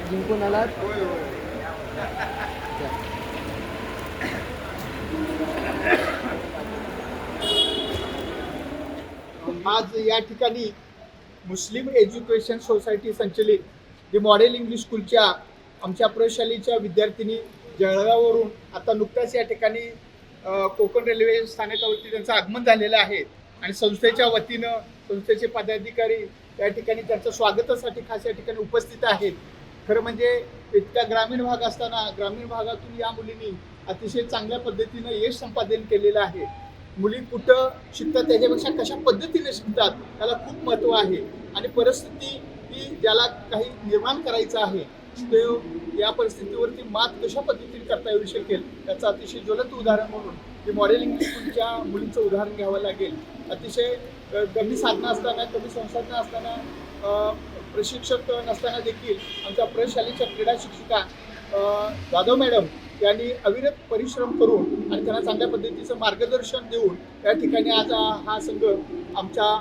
जिंकून आलात. आज या ठिकाणी मुस्लिम एज्युकेशन सोसायटी संचलित जे मॉडेल इंग्लिश स्कूलच्या आमच्या प्रशालेच्या विद्यार्थिनी जळगाववरून आता नुकत्याच या ठिकाणी कोकण रेल्वे स्थानकावरती त्यांचं आगमन झालेलं आहे आणि संस्थेच्या वतीनं संस्थेचे पदाधिकारी या ठिकाणी त्यांचं स्वागतासाठी खास या ठिकाणी उपस्थित आहेत. खरं म्हणजे इतका ग्रामीण भाग असताना ग्रामीण भागातून या मुलींनी अतिशय चांगल्या पद्धतीनं यश संपादन केलेलं आहे. मुली कुठं शिकतात त्याच्यापेक्षा कशा पद्धतीने शिकतात त्याला खूप महत्त्व आहे आणि परिस्थिती ही ज्याला काही निर्माण करायचं आहे ते या परिस्थितीवरती मात कशा पद्धतीने करता येऊ शकेल त्याचं अतिशय ज्वलंत उदाहरण म्हणून जे मॉडेल इंग्लिश स्कूलच्या मुलींचं उदाहरण घ्यावं लागेल. अतिशय कमी साधनं असताना कमी संसाधनं असताना प्रशिक्षक नसताना देखील आमच्या प्रशालेच्या क्रीडा शिक्षिका जाधव मॅडम यांनी अविरत परिश्रम करून आणि त्यांना चांगल्या पद्धतीचं मार्गदर्शन देऊन या ठिकाणी आज हा संघ आमच्या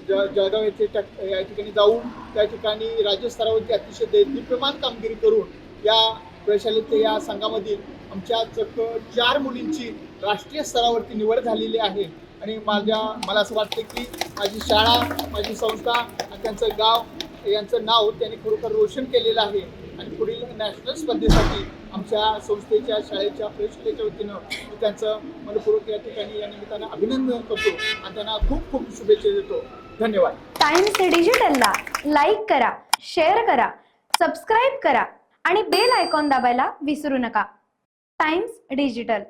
जळगाव येथे या ठिकाणी जाऊन त्या ठिकाणी राज्यस्तरावरती अतिशय दीप्यमान कामगिरी करून या प्रशालेच्या या संघामधील आमच्या चक्क 4 मुलींची राष्ट्रीय स्तरावरती निवड झालेली आहे. आणि मला असं वाटतं की माझी शाळा माझी संस्था आणि त्यांचं गाव यांचं नाव त्यांनी खरोखर रोशन केलेलं आहे आणि पुढील नॅशनल स्पर्धेसाठी आमच्या संस्थेच्या शाळेच्या प्रशालेच्या वतीनं मी त्यांचं मनपूर्वक या ठिकाणी या निमित्तानं अभिनंदन करतो आणि त्यांना खूप खूप शुभेच्छा देतो. धन्यवाद. टाइम्स डिजिटलला लाईक करा, शेअर करा, सबस्क्राईब करा आणि बेल आयकॉन दाबायला विसरू नका. Times digital.